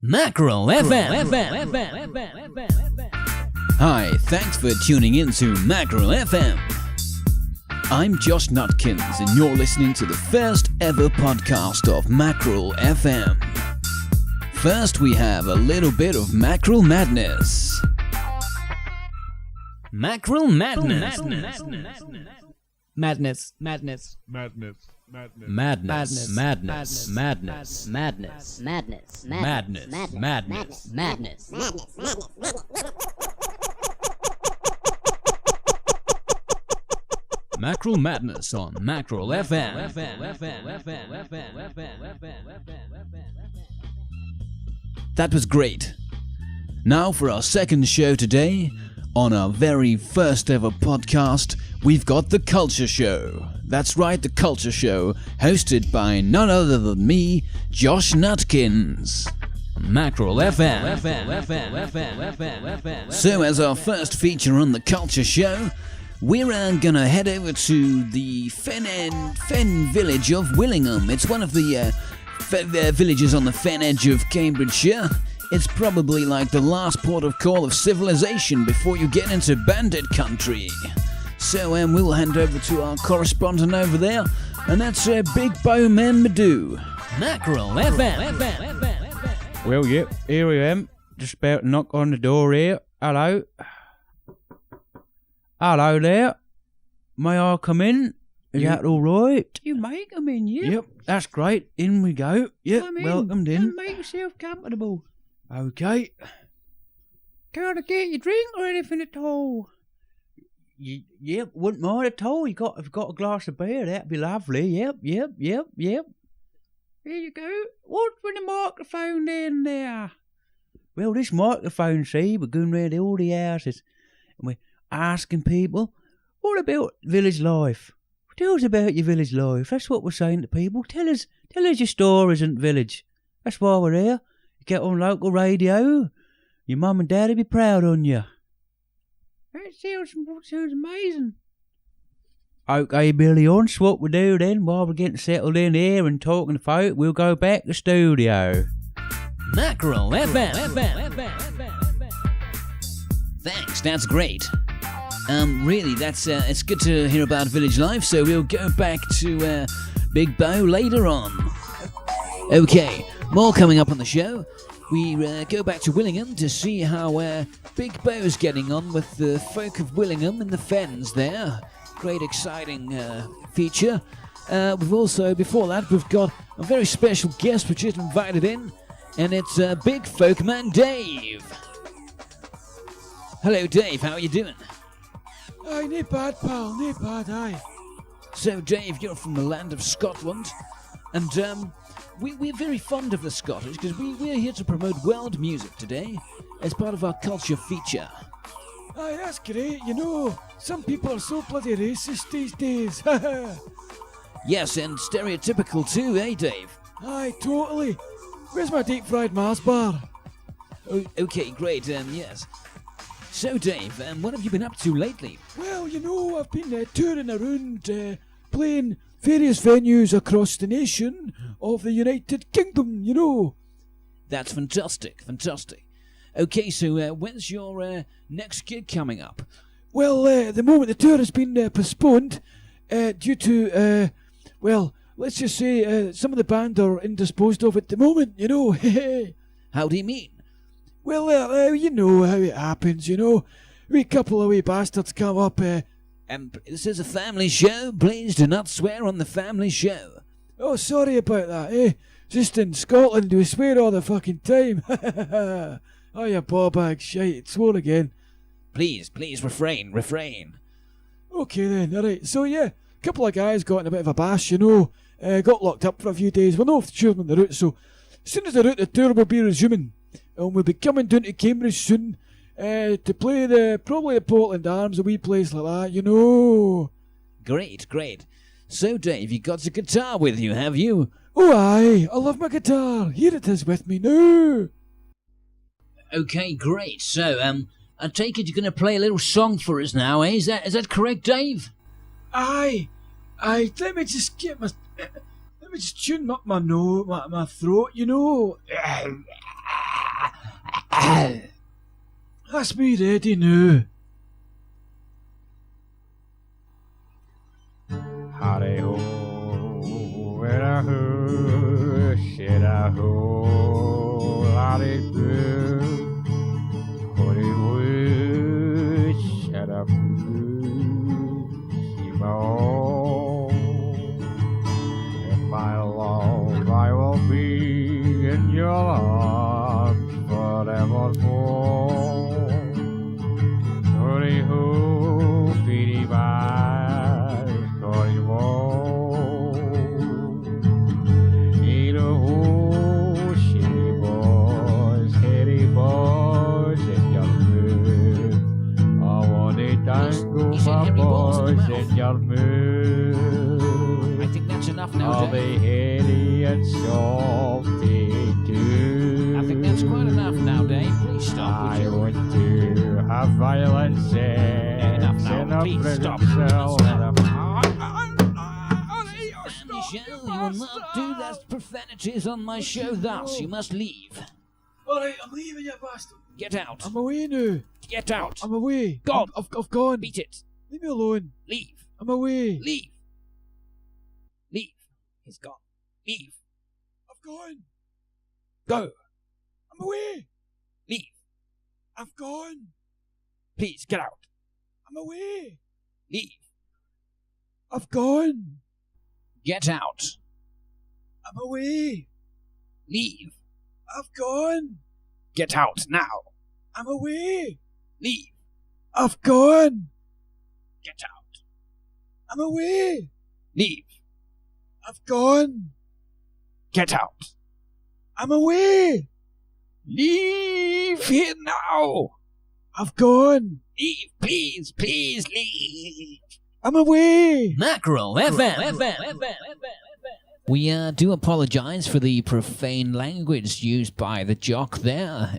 Mackerel FM. Hi, thanks for tuning in to Mackerel FM. I'm Josh Nutkins, and you're listening to the first ever podcast of Mackerel FM. First, we have a little bit of Mackerel Madness. Mackerel Madness. Madness. Mackerel Madness on Mackerel FM. That was great. Now for our second show today, on our very first ever podcast, we've got The Culture Show. That's right, The Culture Show, hosted by none other than me, Josh Nutkins. Mackerel FM. So as our first feature on The Culture Show, we're gonna head over to the Fen village of Willingham. It's one of the villages on the fen edge of Cambridgeshire. It's probably like the last port of call of civilization before you get into bandit country. So we'll hand over to our correspondent over there, and that's Big Bow Man Madoo. Mackerel FM. Well, yep, here I am. Just about to knock on the door here. Hello. Hello there. May I come in? Is that all right? You may come in, yeah? Yep, that's great. In we go. Yep, Come in. welcomed in. And make yourself comfortable. Okay. Can I get you a drink or anything at all? Yep, wouldn't mind at all. I've got a glass of beer. That'd be lovely. Yep. Here you go. What's with the microphone in there? Well, this microphone, see, we're going round all the houses and we're asking people, what about village life? Tell us about your village life. That's what we're saying to people. Tell us your stories in the village. That's why we're here. You get on local radio. Your mum and dad'll be proud on you. That sounds amazing. Okay, Billy, on. So what we do then, while we're getting settled in here and talking to folk, we'll go back to the studio. Mackerel FM. Thanks, that's great. Really, it's good to hear about village life, so we'll go back to Big Bow later on. Okay, more coming up on the show. We go back to Willingham to see how Big Bow's getting on with the folk of Willingham and the fens there. Great, exciting feature. We've also, before that, we've got a very special guest which is invited in, and it's Big Folk Man Dave. Hello, Dave. How are you doing? Aye, nae bad, pal, nae bad, aye. So, Dave, you're from the land of Scotland, and we're very fond of the Scottish because we're here to promote world music today as part of our culture feature. Aye, that's great, you know. Some people are so bloody racist these days. Yes, and stereotypical too, eh, Dave? Aye, totally. Where's my deep fried Mars bar? Oh, okay, great, yes. So, Dave, what have you been up to lately? Well, you know, I've been touring around, playing various venues across the nation of the United Kingdom, you know. That's fantastic. Okay, so when's your next gig coming up? Well, at the moment the tour has been postponed due to, well, let's just say some of the band are indisposed of at the moment, you know. How do you mean? Well, you know how it happens, you know. We couple of wee bastards come up. This is a family show. Please do not swear on the family show. Oh, sorry about that, eh? Just in Scotland, we swear all the fucking time. Oh, you ball-bag shite. Swore again. Please, refrain. Okay then, alright. So, yeah, a couple of guys got in a bit of a bash, you know. Got locked up for a few days. We're not sure when they're out, so as soon as they're out, the tour will be resuming. And we'll be coming down to Cambridge soon to play probably the Portland Arms, a wee place like that, you know. Great. So, Dave, you got your guitar with you, have you? Oh, aye. I love my guitar. Here it is with me now. Okay, great. So, I take it you're going to play a little song for us now, eh? Is that correct, Dave? Aye. Let me just get my... Let me just tune up my throat, you know. That's me ready now. Howdy ho, where a ho, shit a ho, lottie boo, hoody woo, shut up, in my love I will be in your arms forevermore. Hoody ho, beady bye, hoody wo. Eat a ho, shitty boys, heady boys, in your mood. I want a tango, He said my hairy balls in the boys, mouth. in your mood. I think that's enough now, I'll Dave. be heady and salty too. I think that's quite enough now, Dave. Please stop, would I you? want to have violent sex Enough now. in a Please prison stop. cell. Stop. Family show, you will not do that profanities on my show thus. You must leave. Alright, I'm leaving, you bastard. Get out. I'm away now. Get out. I'm away. Gone. I've gone. Beat it. Leave me alone. Leave. I'm away. Leave. Leave. He's gone. Leave. I've gone. Go. I'm away. Leave. I've gone. Please, get out. I'm away. Leave. I've gone. Get out. I'm away. Leave. I've gone. Get out now. I'm away. Leave. I've gone. Get out. I'm away. Leave. I've gone. Get out. I'm away. Leave here now. I've gone. Leave, please, please leave. I'm away. Mackerel FM. We do apologise for the profane language used by the jock there.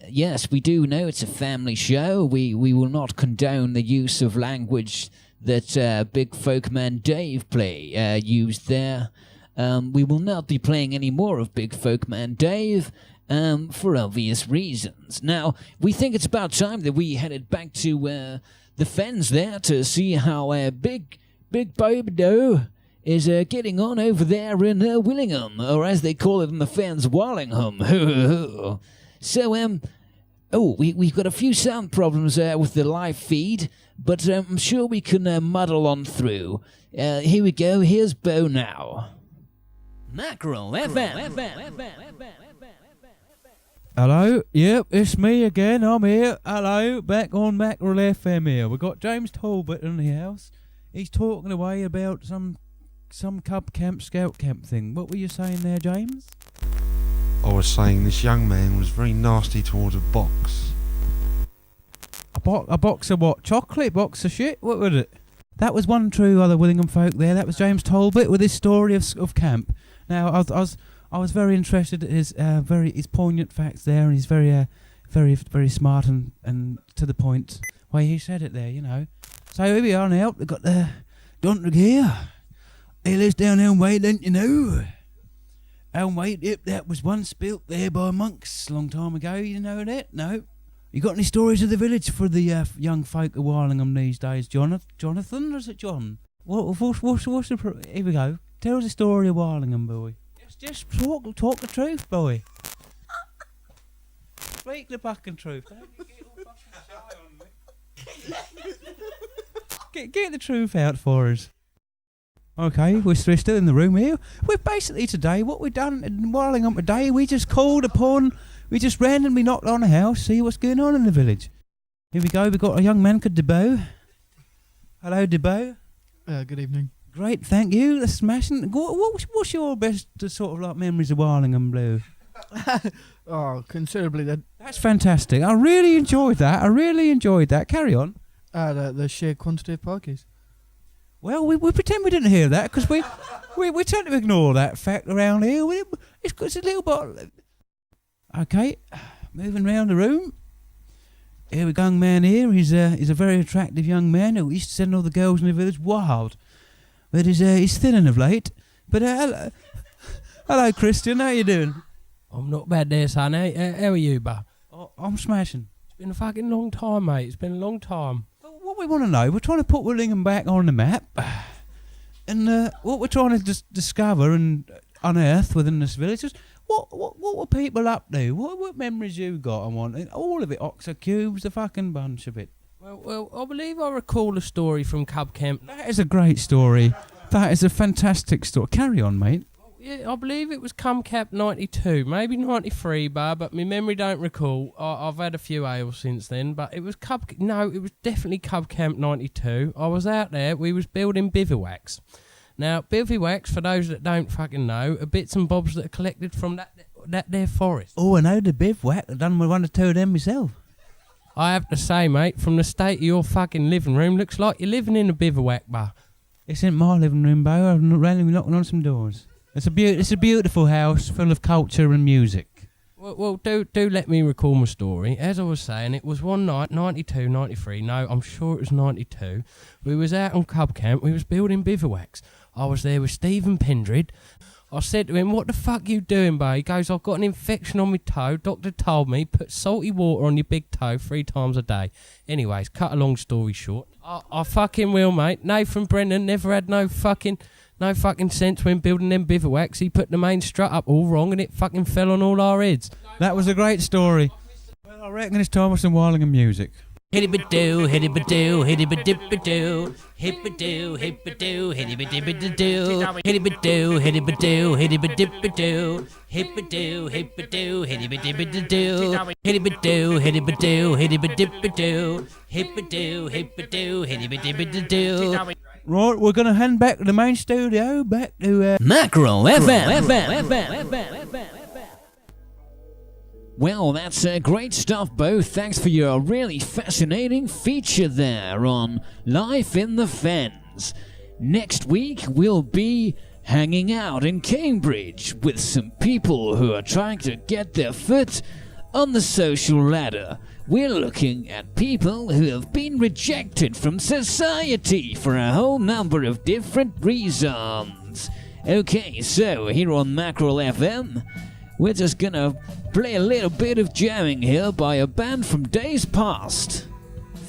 Yes, we do know it's a family show. We will not condone the use of language that Big Folkman Dave used there. We will not be playing any more of Big Folkman Dave for obvious reasons. Now, we think it's about time that we headed back to the fens there to see how Big Bobido is getting on over there in Willingham, or as they call it in the fens, Wallingham. So, we've got a few sound problems with the live feed, but I'm sure we can muddle on through. Here we go. Here's Bo now. Mackerel FM. Hello, yep, it's me again, I'm here. Hello, back on Mackerel FM here. We've got James Talbot in the house. He's talking away about some cub camp, scout camp thing. What were you saying there, James? I was saying this young man was very nasty towards a box. A box of what? Chocolate? Box of shit? What was it? That was one true other Willingham folk there. That was James Talbot with his story of camp. Now, I was very interested in his his poignant facts there, and he's very smart and to the point way he said it there, you know. So here we are now. We've got the Dontrick here. He lives down Elm Way, don't you know? Elm Way, yep, that was once built there by monks a long time ago. You know that? No. You got any stories of the village for the young folk of Warlingham these days, Jonathan? Or is it John? What's the... Here we go. Tell us the story of Warlingham, boy. Just talk the truth, boy. Speak the fucking truth. Don't you get all fucking shy on me. Get the truth out for us. Okay, we're still in the room here. We're basically today, what we've done in Warlingham today, we just randomly knocked on a house, see what's going on in the village. Here we go, we've got a young man called Debo. Hello, Debo. Good evening. Great, thank you. That's smashing. What's your best sort of like memories of Warlingham, Blue? Oh, considerably. That's fantastic. I really enjoyed that. Carry on. The sheer quantity of parkies. Well, we pretend we didn't hear that because we tend to ignore that fact around here. It's a little bit. Okay, moving round the room. Here we go, young man here. He's a very attractive young man who used to send all the girls in the village wild. But he's thinning of late. But hello, Christian. How you doing? I'm not bad there, son. How are you, bud? I'm smashing. It's been a fucking long time, mate. It's been a long time. What we want to know, we're trying to put Willingham back on the map, and what we're trying to discover and unearth within this village is what were people up to? What memories you got? I want all of it. Oxer cubes, the fucking bunch of it. Well, I believe I recall a story from Cub Camp. That is a great story. That is a fantastic story. Carry on, mate. Yeah, I believe it was Cub Camp 92, maybe 93, but my memory don't recall. I've had a few ales since then, but it was it was definitely Cub Camp 92. I was out there, we was building bivouacs. Now, bivouacs, for those that don't fucking know, are bits and bobs that are collected from that there forest. Oh, I know the bivouac. I've done with one or two of them myself. I have to say, mate, from the state of your fucking living room, looks like you're living in a bivouac bar. It's in my living room, Bo. I'm randomly knocking on some doors. It's a beautiful house full of culture and music. Well, do let me recall my story. As I was saying, it was one night, 92, 93, no, I'm sure it was 92. We was out on Cub Camp, we was building bivouacs. I was there with Stephen Pendred. I said to him, what the fuck you doing, bro? He goes, I've got an infection on my toe. Doctor told me, put salty water on your big toe 3 times a day. Anyways, cut a long story short. I fucking will, mate. Nathan Brennan never had no fucking sense when building them bivouacs. He put the main strut up all wrong and it fucking fell on all our heads. That was a great story. Well, I reckon it's time for some Whirlingham music. Hiddy-ba-doo, hiddy-ba-doo, hiddy-ba-dip-ba-doo, hip-ba-doo, hip-ba-doo, hiddy-ba-dip-ba-doo, hiddy-ba-doo, hiddy-ba-doo, hiddy-ba-dip-ba-doo, hip-ba-doo, hip-ba-doo, hiddy-ba-dip-ba-doo, hiddy-ba-doo, hiddy-ba-doo, hiddy-ba-dip-ba-doo, hip-ba-doo, hip-ba-doo, hiddy-ba-dip-ba-doo. Right, we're going to hand back to the main studio, back to Mackerel FM. Well, that's great stuff, Bo. Thanks for your really fascinating feature there on Life in the Fens. Next week, we'll be hanging out in Cambridge with some people who are trying to get their foot on the social ladder. We're looking at people who have been rejected from society for a whole number of different reasons. Okay, so here on Mackerel FM, we're just gonna play a little bit of jamming here by a band from days past.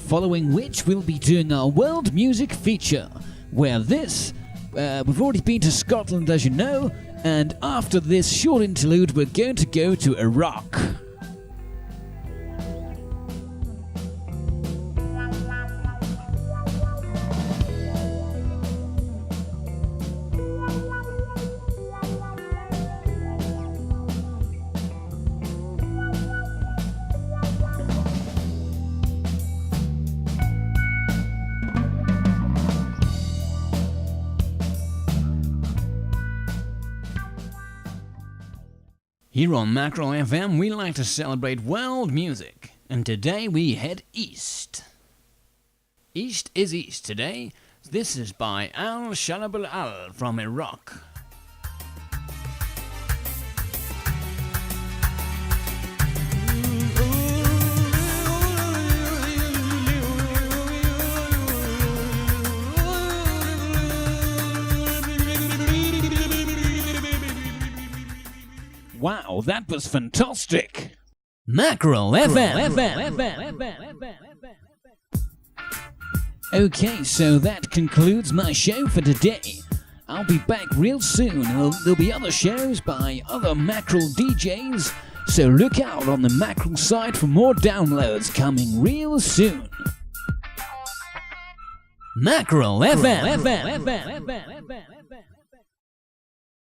Following which, we'll be doing our world music feature, where we've already been to Scotland, as you know, and after this short interlude, we're going to go to Iraq. Here on Mackerel FM, we like to celebrate world music, and today we head east. East is east today. This is by Al Shalabal Al from Iraq. Wow, that was fantastic! Mackerel FM. Okay, so that concludes my show for today. I'll be back real soon. There'll be other shows by other Mackerel DJs, so look out on the Mackerel site for more downloads coming real soon. Mackerel FM.